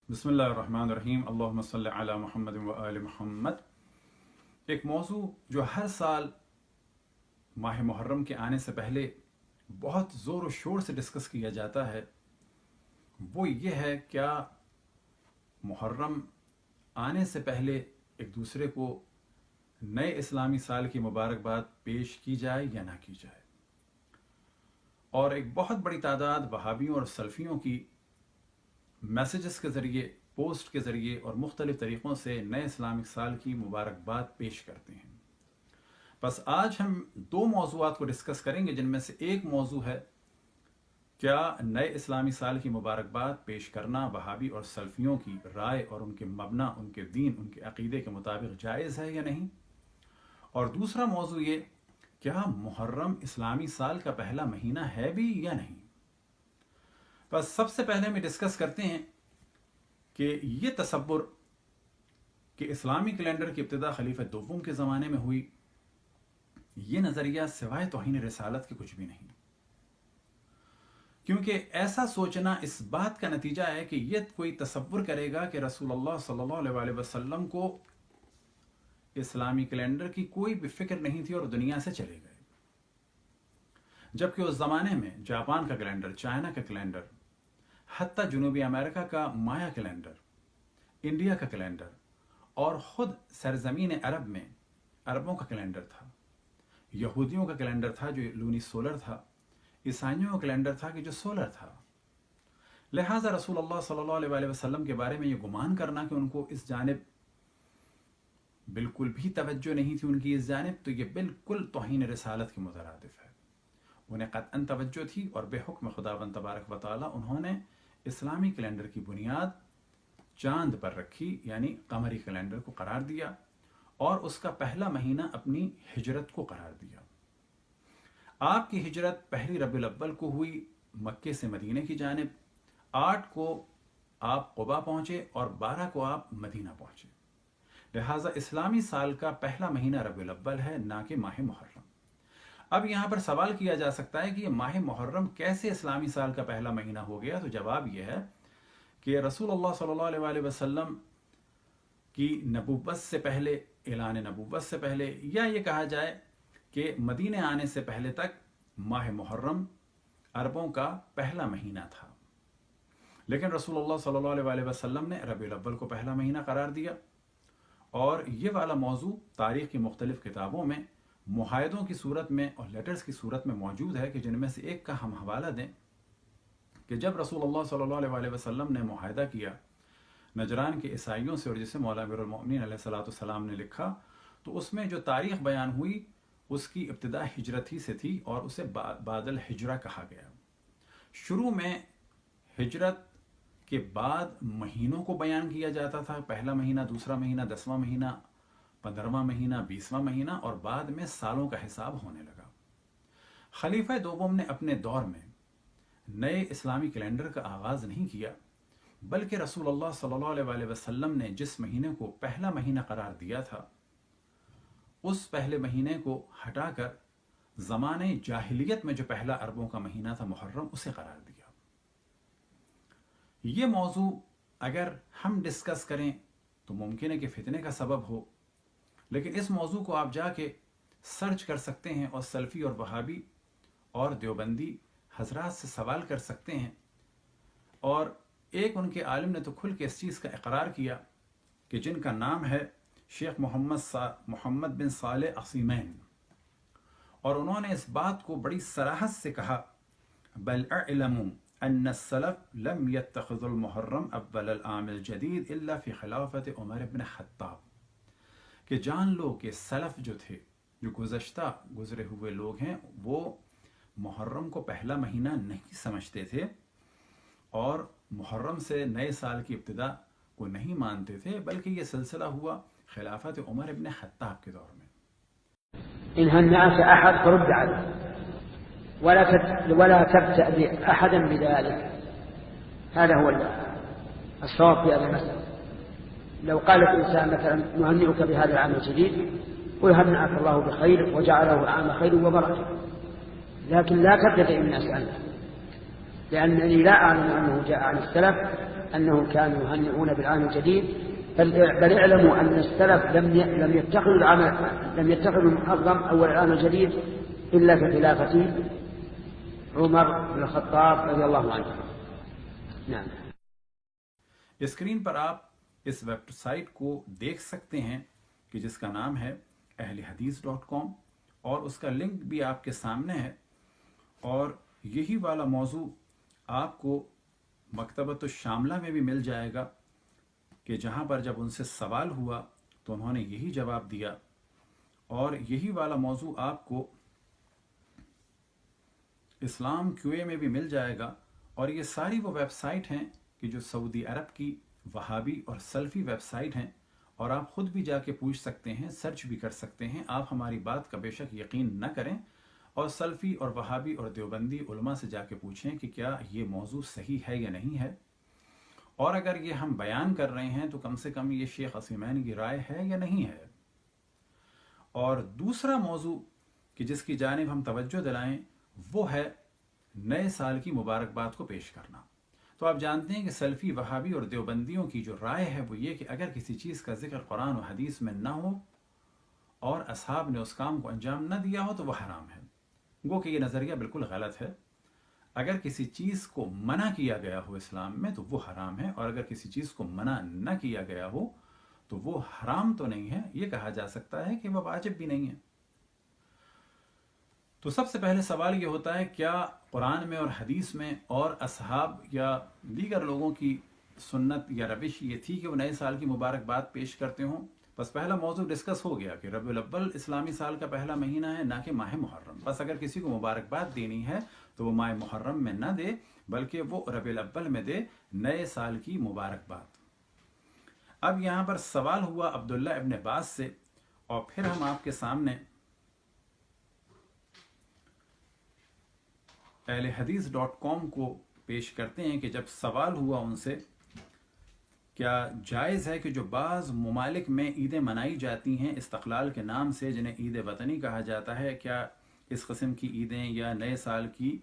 بسم اللہ الرحمن الرحیم، اللہم صلی علی محمد و آل محمد۔ ایک موضوع جو ہر سال ماہ محرم کے آنے سے پہلے بہت زور و شور سے ڈسکس کیا جاتا ہے وہ یہ ہے، کیا محرم آنے سے پہلے ایک دوسرے کو نئے اسلامی سال کی مبارکباد پیش کی جائے یا نہ کی جائے۔ اور ایک بہت بڑی تعداد وہابیوں اور سلفیوں کی میسیجز کے ذریعے، پوسٹ کے ذریعے اور مختلف طریقوں سے نئے اسلامک سال کی مبارکباد پیش کرتے ہیں۔ بس آج ہم دو موضوعات کو ڈسکس کریں گے، جن میں سے ایک موضوع ہے کیا نئے اسلامی سال کی مبارکباد پیش کرنا وہابی اور سلفیوں کی رائے اور ان کے مبنا، ان کے دین، ان کے عقیدے کے مطابق جائز ہے یا نہیں، اور دوسرا موضوع یہ کیا محرم اسلامی سال کا پہلا مہینہ ہے بھی یا نہیں۔ بس سب سے پہلے ہم ڈسکس کرتے ہیں کہ یہ تصور کہ اسلامی کیلنڈر کی ابتدا خلیفہ دوم کے زمانے میں ہوئی، یہ نظریہ سوائے توہین رسالت کے کچھ بھی نہیں، کیونکہ ایسا سوچنا اس بات کا نتیجہ ہے کہ یہ کوئی تصور کرے گا کہ رسول اللہ صلی اللہ علیہ وسلم کو اسلامی کیلنڈر کی کوئی بھی فکر نہیں تھی اور دنیا سے چلے گئے، جبکہ اس زمانے میں جاپان کا کیلنڈر، چائنا کا کیلنڈر، حتیٰ جنوبی امریکہ کا مایا کیلنڈر، انڈیا کا کیلنڈر اور خود سرزمین عرب میں عربوں کا کیلنڈر تھا، یہودیوں کا کیلنڈر تھا جو لونی سولر تھا، عیسائیوں کا کیلنڈر تھا کہ جو سولر تھا۔ لہٰذا رسول اللہ صلی اللہ علیہ وسلم کے بارے میں یہ گمان کرنا کہ ان کو اس جانب بالکل بھی توجہ نہیں تھی، ان کی اس جانب، تو یہ بالکل توہین رسالت کے مترادف ہے۔ انہیں قطعاً توجہ تھی اور بے حکم خداوند تبارک و تعالی انہوں نے اسلامی کیلنڈر کی بنیاد چاند پر رکھی، یعنی قمری کیلنڈر کو قرار دیا اور اس کا پہلا مہینہ اپنی ہجرت کو قرار دیا۔ آپ کی ہجرت پہلی ربیع الاول کو ہوئی مکے سے مدینے کی جانب، 8 کو آپ قبا پہنچے اور 12 کو آپ مدینہ پہنچے۔ لہٰذا اسلامی سال کا پہلا مہینہ ربیع الاول ہے، نہ کہ ماہ محرم۔ اب یہاں پر سوال کیا جا سکتا ہے کہ یہ ماہ محرم کیسے اسلامی سال کا پہلا مہینہ ہو گیا؟ تو جواب یہ ہے کہ رسول اللہ صلی اللہ علیہ وسلم کی نبوت سے پہلے، اعلان نبوت سے پہلے، یا یہ کہا جائے کہ مدینے آنے سے پہلے تک ماہ محرم عربوں کا پہلا مہینہ تھا، لیکن رسول اللہ صلی اللہ علیہ وسلم نے ربیع الاول کو پہلا مہینہ قرار دیا۔ اور یہ والا موضوع تاریخ کی مختلف کتابوں میں معاہدوں کی صورت میں اور لیٹرز کی صورت میں موجود ہے، کہ جن میں سے ایک کا ہم حوالہ دیں کہ جب رسول اللہ صلی اللہ علیہ وسلم نے معاہدہ کیا نجران کے عیسائیوں سے، اور جسے مولا امیر المؤمنین علیہ الصلوۃ والسلام نے لکھا، تو اس میں جو تاریخ بیان ہوئی اس کی ابتدا ہجرت ہی سے تھی اور اسے بعد الہجرہ کہا گیا۔ شروع میں ہجرت کے بعد مہینوں کو بیان کیا جاتا تھا، پہلا مہینہ، دوسرا مہینہ، 10واں مہینہ، 15واں مہینہ، 20واں مہینہ، اور بعد میں سالوں کا حساب ہونے لگا۔ خلیفہ دوم نے اپنے دور میں نئے اسلامی کیلنڈر کا آغاز نہیں کیا، بلکہ رسول اللہ صلی اللہ علیہ وسلم نے جس مہینے کو پہلا مہینہ قرار دیا تھا، اس پہلے مہینے کو ہٹا کر زمانے جاہلیت میں جو پہلا عربوں کا مہینہ تھا محرم، اسے قرار دیا۔ یہ موضوع اگر ہم ڈسکس کریں تو ممکن ہے کہ فتنے کا سبب ہو، لیکن اس موضوع کو آپ جا کے سرچ کر سکتے ہیں اور سلفی اور وہابی اور دیوبندی حضرات سے سوال کر سکتے ہیں، اور ایک ان کے عالم نے تو کھل کے اس چیز کا اقرار کیا کہ جن کا نام ہے شیخ محمد بن صالح عثیمین، اور انہوں نے اس بات کو بڑی صراحت سے کہا، بل اعلموا ان السلف لم يتخذوا المحرم اول العام الجدید الا فی خلافت عمر بن خطاب، کہ جان لو کہ سلف جو تھے، جو گزرے ہوئے لوگ ہیں، وہ محرم کو پہلا مہینہ نہیں سمجھتے تھے اور محرم سے نئے سال کی ابتدا کو نہیں مانتے تھے، بلکہ یہ سلسلہ ہوا خلافت عمر بن خطاب کے دور میں۔ إن الناس أحد فرد عليه ولا تبتأ أحدا بذلك، هذا هو الصواب في هذا المسألة. لو قال الإنسان مثلا نهنئك بهذا العام الجديد، قل هنأك الله بخير وجعله عام خير وبركة، لكن لا تبتدئ الناس عنه، لأنني لا أعلم أنه جاء عن السلف أنهم كانوا يهنئون بالعام الجديد، بل اعلموا أن السلف لم يتخذوا المحرم أول العام الجديد إلا في خلافة عمر بن الخطاب رضي الله عنه. نعم. اسکرین پر آپ اس ویب سائٹ کو دیکھ سکتے ہیں کہ جس کا نام ہے اہلحدیث.com، اور اس کا لنک بھی آپ کے سامنے ہے، اور یہی والا موضوع آپ کو مکتبۃ الشاملہ میں بھی مل جائے گا، کہ جہاں پر جب ان سے سوال ہوا تو انہوں نے یہی جواب دیا، اور یہی والا موضوع آپ کو اسلام QA میں بھی مل جائے گا۔ اور یہ ساری وہ ویب سائٹ ہیں کہ جو سعودی عرب کی وہابی اور سلفی ویب سائٹ ہیں، اور آپ خود بھی جا کے پوچھ سکتے ہیں، سرچ بھی کر سکتے ہیں۔ آپ ہماری بات کا بے شک یقین نہ کریں، اور سلفی اور وہابی اور دیوبندی علماء سے جا کے پوچھیں کہ کیا یہ موضوع صحیح ہے یا نہیں ہے، اور اگر یہ ہم بیان کر رہے ہیں تو کم سے کم یہ شیخ عثیمین کی رائے ہے یا نہیں ہے۔ اور دوسرا موضوع کہ جس کی جانب ہم توجہ دلائیں وہ ہے نئے سال کی مبارکباد کو پیش کرنا۔ تو آپ جانتے ہیں کہ سلفی، وہابی اور دیوبندیوں کی جو رائے ہے وہ یہ کہ اگر کسی چیز کا ذکر قرآن و حدیث میں نہ ہو اور اصحاب نے اس کام کو انجام نہ دیا ہو تو وہ حرام ہے۔ گو کہ یہ نظریہ بالکل غلط ہے۔ اگر کسی چیز کو منع کیا گیا ہو اسلام میں تو وہ حرام ہے، اور اگر کسی چیز کو منع نہ کیا گیا ہو تو وہ حرام تو نہیں ہے، یہ کہا جا سکتا ہے کہ وہ واجب بھی نہیں ہے۔ تو سب سے پہلے سوال یہ ہوتا ہے، کیا قرآن میں اور حدیث میں اور اصحاب یا دیگر لوگوں کی سنت یا روش یہ تھی کہ وہ نئے سال کی مبارکباد پیش کرتے ہوں؟ بس پہلا موضوع ڈسکس ہو گیا کہ ربیع الاول اسلامی سال کا پہلا مہینہ ہے، نہ کہ ماہ محرم۔ بس اگر کسی کو مبارکباد دینی ہے تو وہ ماہ محرم میں نہ دے بلکہ وہ ربیع الاول میں دے نئے سال کی مبارکباد۔ اب یہاں پر سوال ہوا عبداللہ ابن عباس سے، اور پھر ہم آپ کے سامنے اہلحدیث.com کو پیش کرتے ہیں کہ جب سوال ہوا ان سے کیا جائز ہے کہ جو بعض ممالک میں عیدیں منائی جاتی ہیں استقلال کے نام سے، جنہیں عید وطنی کہا جاتا ہے، کیا اس قسم کی عیدیں یا نئے سال کی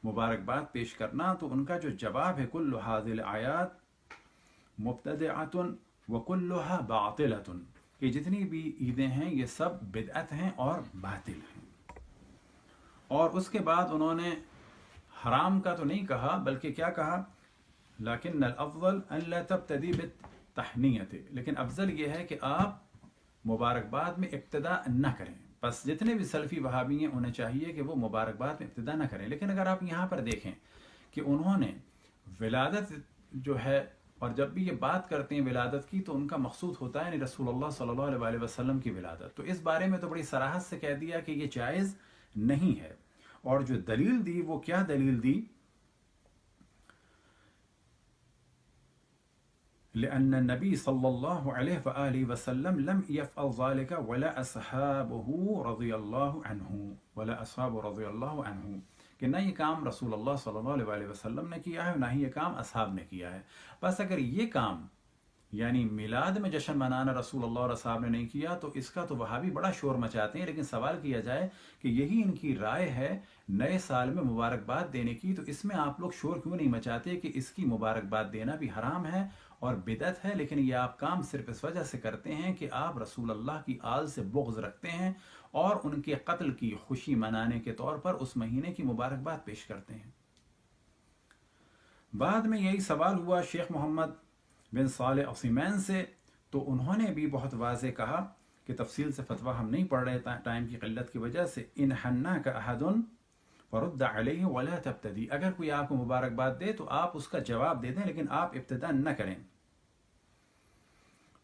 مبارکباد پیش کرنا؟ تو ان کا جو جواب ہے کل هذه الآیات مبتدعۃ وکلها باطلۃ، کہ جتنی بھی عیدیں ہیں یہ سب بدعت ہیں اور باطل ہیں۔ اور اس کے بعد انہوں نے حرام کا تو نہیں کہا بلکہ کیا کہا، لیکن الافضل ان لا تبتدی بالتہنیۃ، لیکن افضل یہ ہے کہ آپ مبارکباد میں ابتدا نہ کریں۔ بس جتنے بھی سلفی وہابی ہیں انہیں چاہیے کہ وہ مبارکباد میں ابتدا نہ کریں۔ لیکن اگر آپ یہاں پر دیکھیں کہ انہوں نے ولادت جو ہے، اور جب بھی یہ بات کرتے ہیں ولادت کی تو ان کا مقصود ہوتا ہے یعنی رسول اللہ صلی اللہ علیہ وسلم کی ولادت، تو اس بارے میں تو بڑی صراحت سے کہہ دیا کہ یہ جائز نہیں ہے۔ اور جو دلیل دی وہ کیا دلیل دی؟ لأن النبي صلى الله عليه وآله وسلم لم يفعل ذلك ولا أصحابه رضي الله عنه، کہ نہ یہ کام رسول اللہ صلی اللہ علیہ وسلم نے کیا ہے، نہ ہی یہ کام اصحاب نے کیا ہے۔ بس اگر یہ کام یعنی میلاد میں جشن منانا رسول اللہ اور اصحاب نے نہیں کیا تو اس کا تو وہابی بڑا شور مچاتے ہیں، لیکن سوال کیا جائے کہ یہی ان کی رائے ہے نئے سال میں مبارکباد دینے کی، تو اس میں آپ لوگ شور کیوں نہیں مچاتے کہ اس کی مبارکباد دینا بھی حرام ہے اور بدعت ہے، لیکن یہ آپ کام صرف اس وجہ سے کرتے ہیں کہ آپ رسول اللہ کی آل سے بغض رکھتے ہیں اور ان کے قتل کی خوشی منانے کے طور پر اس مہینے کی مبارکباد پیش کرتے ہیں۔ بعد میں یہی سوال ہوا شیخ محمد بن صالح عثیمین سے، تو انہوں نے بھی بہت واضح کہا کہ تفصیل سے فتویٰ ہم نہیں پڑھ رہے ٹائم کی قلت کی وجہ سے، ان حناک احد فرد علیہ ولا تبتدی، اگر کوئی آپ کو مبارکباد دے تو آپ اس کا جواب دے دیں لیکن آپ ابتدا نہ کریں۔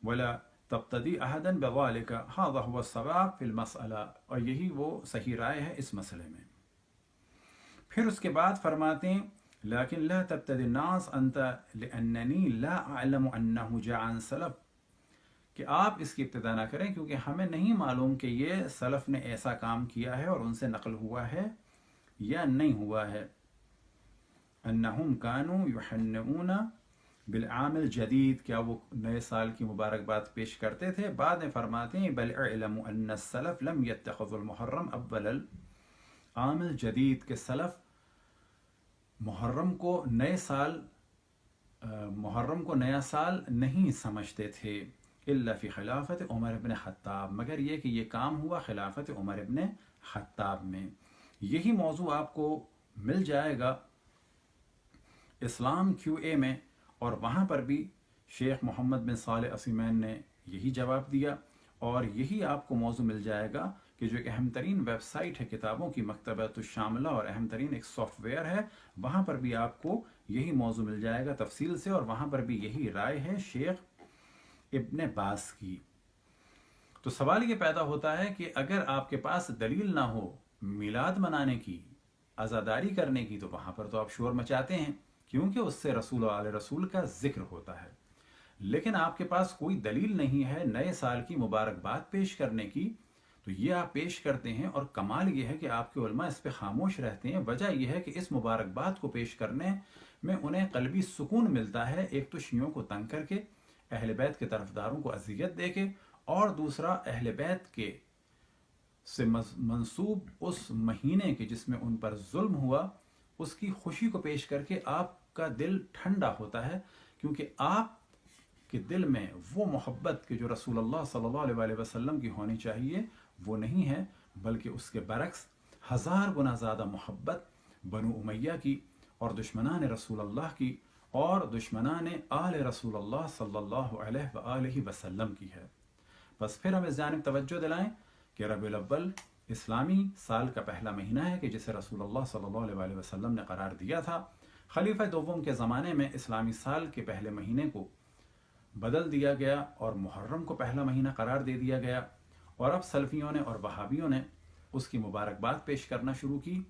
ولا تبتدی احدا بذلك هذا هو الصواب في المسألة، اور یہی وہ صحیح رائے ہے اس مسئلے میں۔ پھر اس کے بعد فرماتے ہیں لیکن لا تبتدی الناس انت لاننی لا اعلم انه جاء عن سلف، کہ آپ اس کی ابتدا نہ کریں کیونکہ ہمیں نہیں معلوم کہ یہ سلف نے ایسا کام کیا ہے اور ان سے نقل ہوا ہے یا نہیں ہوا ہے۔ انہم كانوا يحنئون بالعام الجدید، کیا وہ نئے سال کی مبارکباد پیش کرتے تھے؟ بعد میں فرماتے ہیں بل اعلموا ان السلف لم يتخذوا المحرم اول العام الجدید، کہ سلف محرم کو نئے سال محرم کو نیا سال نہیں سمجھتے تھے الا فی خلافت عمر ابن خطاب، مگر یہ کہ یہ کام ہوا خلافت عمر ابن خطاب میں۔ یہی موضوع آپ کو مل جائے گا اسلام کیو اے میں، اور وہاں پر بھی شیخ محمد بن صالح عثیمین نے یہی جواب دیا، اور یہی آپ کو موضوع مل جائے گا کہ جو ایک اہم ترین ویب سائٹ ہے کتابوں کی مکتبۃ الشاملہ، اور اہم ترین ایک سافٹ ویئر ہے، وہاں پر بھی آپ کو یہی موضوع مل جائے گا تفصیل سے، اور وہاں پر بھی یہی رائے ہے شیخ ابن باز کی۔ تو سوال یہ پیدا ہوتا ہے کہ اگر آپ کے پاس دلیل نہ ہو میلاد منانے کی، عزاداری کرنے کی، تو وہاں پر تو آپ شور مچاتے ہیں کیونکہ اس سے رسول و آل رسول کا ذکر ہوتا ہے، لیکن آپ کے پاس کوئی دلیل نہیں ہے نئے سال کی مبارکباد پیش کرنے کی، تو یہ آپ پیش کرتے ہیں، اور کمال یہ ہے کہ آپ کے علماء اس پہ خاموش رہتے ہیں۔ وجہ یہ ہے کہ اس مبارکباد کو پیش کرنے میں انہیں قلبی سکون ملتا ہے، ایک تو شیعوں کو تنگ کر کے، اہل بیت کے طرفداروں کو اذیت دے کے، اور دوسرا اہل بیت کے سے منسوب اس مہینے کے جس میں ان پر ظلم ہوا، اس کی خوشی کو پیش کر کے آپ کا دل ٹھنڈا ہوتا ہے، کیونکہ آپ کے دل میں وہ محبت کہ جو رسول اللہ صلی اللہ علیہ وسلم کی ہونی چاہیے وہ نہیں ہے، بلکہ اس کے برعکس 1000 گنا زیادہ محبت بنو امیہ کی، اور دشمنان رسول اللہ کی، اور دشمنان آل رسول اللہ صلی اللہ علیہ وآلہ وسلم کی ہے۔ بس پھر ہم اس جانب توجہ دلائیں کہ ربیع الاول اسلامی سال کا پہلا مہینہ ہے کہ جسے رسول اللہ صلی اللہ علیہ وسلم نے قرار دیا تھا۔ خلیفہ دوم کے زمانے میں اسلامی سال کے پہلے مہینے کو بدل دیا گیا اور محرم کو پہلا مہینہ قرار دے دیا گیا، اور اب سلفیوں نے اور وہابیوں نے اس کی مبارکباد پیش کرنا شروع کی،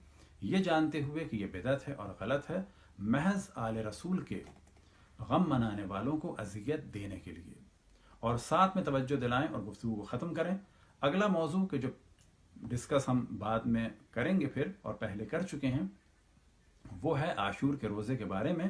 یہ جانتے ہوئے کہ یہ بدعت ہے اور غلط ہے، محض آل رسول کے غم منانے والوں کو اذیت دینے کے لیے۔ اور ساتھ میں توجہ دلائیں اور گفتگو کو ختم کریں، اگلا موضوع کہ جو ڈسکس ہم بعد میں کریں گے پھر، اور پہلے کر چکے ہیں، وہ ہے عاشور کے روزے کے بارے میں۔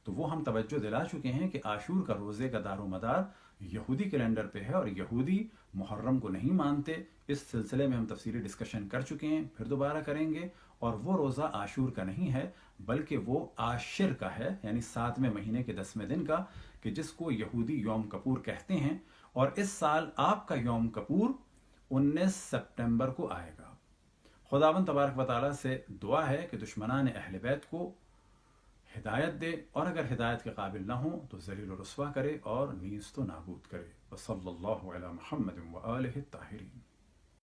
تو وہ ہم توجہ دلا چکے ہیں کہ عاشور کا روزے کا دار و مدار یہودی کیلنڈر پہ ہے، اور یہودی محرم کو نہیں مانتے۔ اس سلسلے میں ہم تفصیلی ڈسکشن کر چکے ہیں، پھر دوبارہ کریں گے۔ اور وہ روزہ عاشور کا نہیں ہے، بلکہ وہ عاشر کا ہے، یعنی 7ویں مہینے کے 10ویں دن کا، کہ جس کو یہودی یوم کپور کہتے ہیں، اور اس سال آپ کا یوم کپور 19 سپٹمبر کو آئے گا۔ خداوند تبارک و تعالیٰ سے دعا ہے کہ دشمنان اہل بیت کو ہدایت دے، اور اگر ہدایت کے قابل نہ ہوں تو ذلیل و رسوا کرے اور نیز تو نابود کرے۔ وصلی اللہ علی محمد وآلہ الطاہرین۔